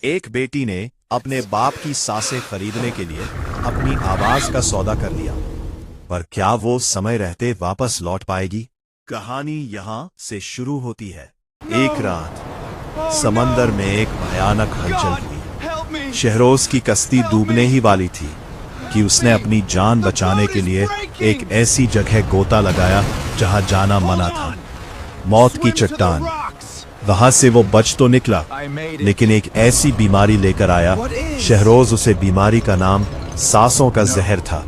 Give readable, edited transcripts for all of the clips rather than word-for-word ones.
एक बेटी ने अपने बाप की सांसें खरीदने के लिए अपनी आवाज का सौदा कर लिया, पर क्या वो समय रहते वापस लौट पाएगी? कहानी यहाँ से शुरू होती है। एक रात समंदर में एक भयानक हलचल हुई। शहरोज की कश्ती डूबने ही वाली थी कि उसने अपनी जान बचाने के लिए एक ऐसी जगह गोता लगाया जहां जाना मना था। मौत की चट्टान। वहां से वो बच तो निकला, लेकिन एक ऐसी बीमारी लेकर आया। शहरोज उसे बीमारी का नाम सांसों का जहर था।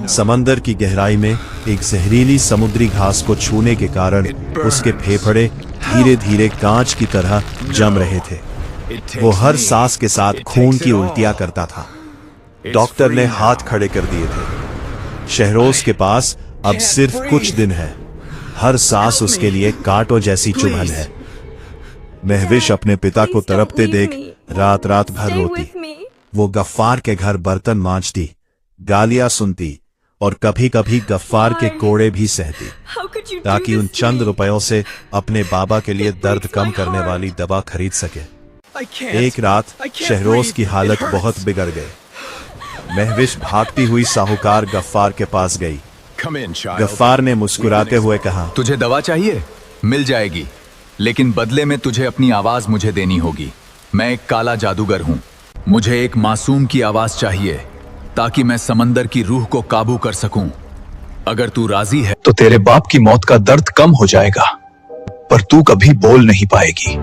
समंदर की गहराई में एक जहरीली समुद्री घास को छूने के कारण उसके फेफड़े धीरे धीरे कांच की तरह जम रहे थे। वो हर सांस के साथ खून की उल्टियां करता था। डॉक्टर ने हाथ खड़े कर दिए थे। शहरोज के पास अब सिर्फ कुछ दिन है। हर सांस उसके लिए कांटों जैसी चुभन है। महविश अपने पिता को तड़पते देख रात रात भर रोती। वो गफ्फार के घर बर्तन मांजती, गालियां सुनती और कभी कभी गफ्फार के कोड़े भी सहती ताकि उन चंद रुपयों से अपने बाबा के लिए दर्द कम करने वाली दवा खरीद सके। एक रात शहरोज की हालत बहुत बिगड़ गई। महविश भागती हुई साहूकार गफ्फार के पास गई। गफ्फार ने मुस्कुराते हुए कहा, तुझे दवा चाहिए? मिल जाएगी, लेकिन बदले में तुझे अपनी आवाज मुझे देनी होगी। मैं एक काला जादूगर हूं। मुझे एक मासूम की आवाज चाहिए ताकि मैं समंदर की रूह को काबू कर सकूं। अगर तू राजी है तो तेरे बाप की मौत का दर्द कम हो जाएगा, पर तू कभी बोल नहीं पाएगी।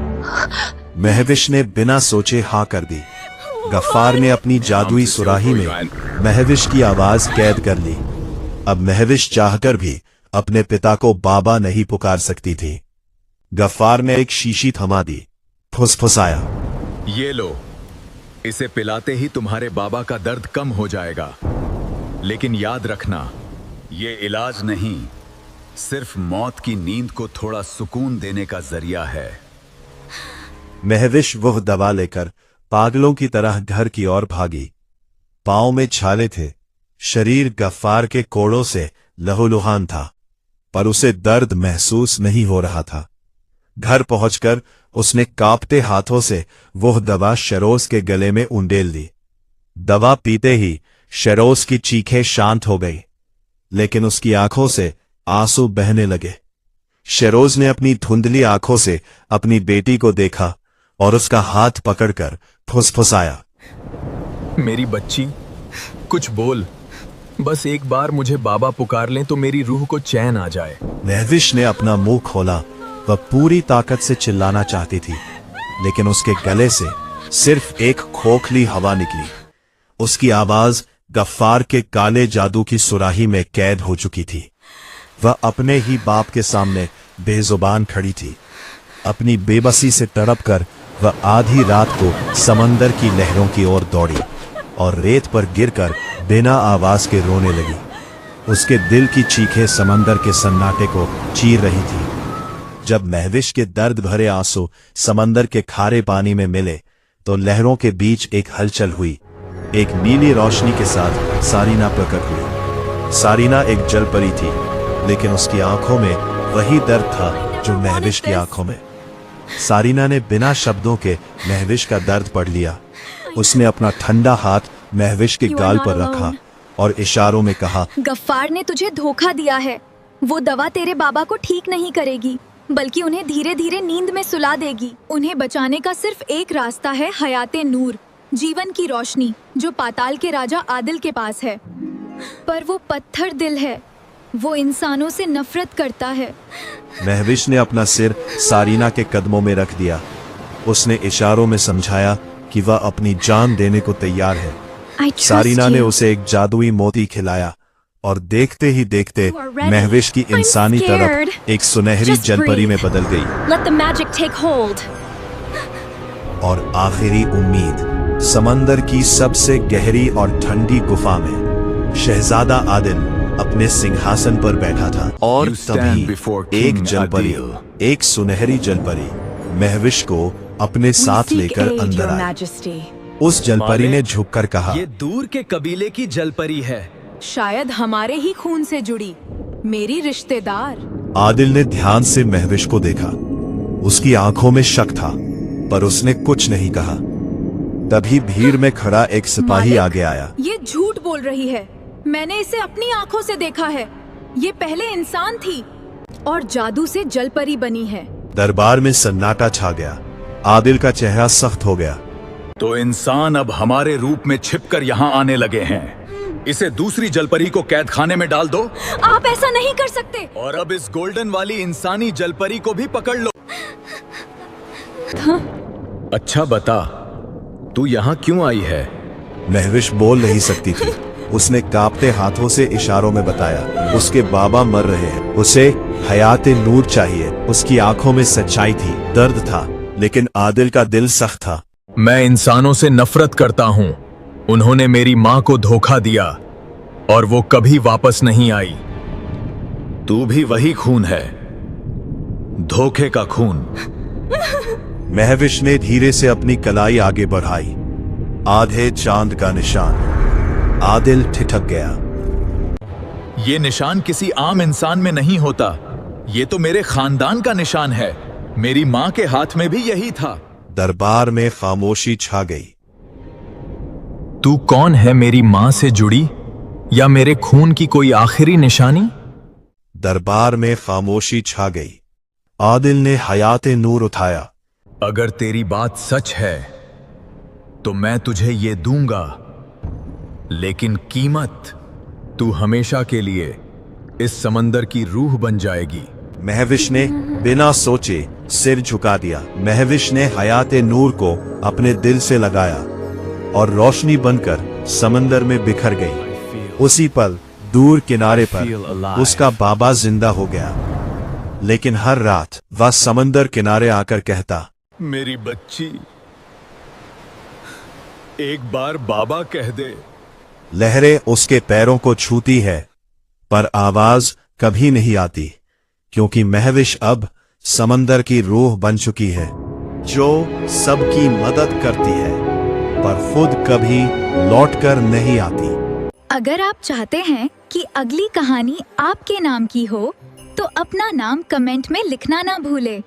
महविश ने बिना सोचे हाँ कर दी। गफ्फार ने अपनी जादुई सुराही में महविश की आवाज कैद कर ली। अब महविश चाहकर भी अपने पिता को बाबा नहीं पुकार सकती थी। गफ्फार ने एक शीशी थमा दी, फुसफुसाया, ये लो, इसे पिलाते ही तुम्हारे बाबा का दर्द कम हो जाएगा। लेकिन याद रखना, ये इलाज नहीं, सिर्फ मौत की नींद को थोड़ा सुकून देने का जरिया है। महविश वह दवा लेकर पागलों की तरह घर की ओर भागी। पांव में छाले थे, शरीर गफ्फार के कोड़ों से लहूलुहान था, पर उसे दर्द महसूस नहीं हो रहा था। घर पहुंचकर उसने कांपते हाथों से वह दवा शहरोज के गले में उंडेल दी। दवा पीते ही शहरोज की चीखें शांत हो गई, लेकिन उसकी आंखों से आंसू बहने लगे। शहरोज ने अपनी धुंधली आंखों से अपनी बेटी को देखा और उसका हाथ पकड़कर फुसफुसाया, मेरी बच्ची, कुछ बोल। बस एक बार मुझे बाबा पुकार लें तो मेरी रूह को चैन आ जाए। महविश ने अपना मुंह खोला। वह पूरी ताकत से चिल्लाना चाहती थी, लेकिन उसके गले से सिर्फ एक खोखली हवा निकली। उसकी आवाज गफ्फार के काले जादू की सुराही में कैद हो चुकी थी। वह अपने ही बाप के सामने बेजुबान खड़ी थी। अपनी बेबसी से तड़पकर वह आधी रात को समंदर की लहरों की ओर दौड़ी और रेत पर गिरकर बिना आवाज के रोने लगी। उसके दिल की चीखें समंदर के सन्नाटे को चीर रही थी। जब महविश के दर्द भरे आंसू समंदर के खारे पानी में मिले तो लहरों के बीच एक हलचल हुई। एक नीली रोशनी के साथ सारीना प्रकट हुई। सारीना एक जलपरी थी, लेकिन उसकी आंखों में वही दर्द था जो महविश की आंखों में। सारीना ने बिना शब्दों के महविश का दर्द पढ़ लिया। उसने अपना ठंडा हाथ महविश के गाल पर रखा और इशारों में कहा, गफ्फार ने तुझे धोखा दिया है। वो दवा तेरे बाबा को ठीक नहीं करेगी, बल्कि उन्हें धीरे धीरे नींद में सुला देगी। उन्हें बचाने का सिर्फ एक रास्ता है, हयाते नूर, जीवन की रोशनी, जो पाताल के राजा आदिल के पास है। पर वो पत्थर दिल है, वो इंसानों से नफरत करता है। महविश ने अपना सिर सारीना के कदमों में रख दिया। उसने इशारों में समझाया कि वह अपनी जान देने को तैयार है। सारीना ने उसे एक जादुई मोती खिलाया और देखते ही देखते महविश की इंसानी तरफ एक सुनहरी जलपरी में बदल गई। और आखिरी उम्मीद, समंदर की सबसे गहरी और ठंडी गुफा में शहजादा आदिल अपने सिंहासन पर बैठा था। और तभी एक जलपरी, एक सुनहरी जलपरी महविश को अपने साथ लेकर अंदर आई। उस जलपरी ने झुककर कहा, ये दूर के कबीले की जलपरी है, शायद हमारे ही खून से जुड़ी, मेरी रिश्तेदार। आदिल ने ध्यान से महविश को देखा। उसकी आंखों में शक था, पर उसने कुछ नहीं कहा। तभी भीड़ में खड़ा एक सिपाही मालिक, आगे आया। ये झूठ बोल रही है। मैंने इसे अपनी आंखों से देखा है। ये पहले इंसान थी और जादू से जलपरी बनी है। दरबार में सन्नाटा छा गया। आदिल का चेहरा सख्त हो गया। तो इंसान अब हमारे रूप में छिपकर यहाँ आने लगे हैं। इसे दूसरी जलपरी को कैद खाने में डाल दो। आप ऐसा नहीं कर सकते। और अब इस गोल्डन वाली इंसानी जलपरी को भी पकड़ लो। अच्छा बता, तू यहाँ क्यों आई है? महविश बोल नहीं सकती थी। उसने कांपते हाथों से इशारों में बताया, उसके बाबा मर रहे हैं, उसे हयाते नूर चाहिए। उसकी आंखों में सच्चाई थी, दर्द था, लेकिन आदिल का दिल सख्त था। मैं इंसानों से नफरत करता हूँ। उन्होंने मेरी माँ को धोखा दिया और वो कभी वापस नहीं आई। तू भी वही खून है, धोखे का खून। महविश ने धीरे से अपनी कलाई आगे बढ़ाई। आधे चांद का निशान। आदिल ठिठक गया। ये निशान किसी आम इंसान में नहीं होता। ये तो मेरे खानदान का निशान है। मेरी माँ के हाथ में भी यही था। दरबार में खामोशी छा गई। तू कौन है? मेरी माँ से जुड़ी या मेरे खून की कोई आखिरी निशानी? दरबार में खामोशी छा गई। आदिल ने हयाते नूर उठाया। अगर तेरी बात सच है तो मैं तुझे ये दूंगा, लेकिन कीमत, तू हमेशा के लिए इस समंदर की रूह बन जाएगी। महविश ने बिना सोचे सिर झुका दिया। महविश ने हयाते नूर को अपने दिल से लगाया और रोशनी बनकर समंदर में बिखर गई। उसी पल दूर किनारे पर उसका बाबा जिंदा हो गया। लेकिन हर रात वह समंदर किनारे आकर कहता, मेरी बच्ची, एक बार बाबा कह दे। लहरें उसके पैरों को छूती है, पर आवाज कभी नहीं आती, क्योंकि महविश अब समंदर की रूह बन चुकी है, जो सबकी मदद करती है, पर खुद कभी लौटकर नहीं आती। अगर आप चाहते हैं कि अगली कहानी आपके नाम की हो, तो अपना नाम कमेंट में लिखना ना भूलें।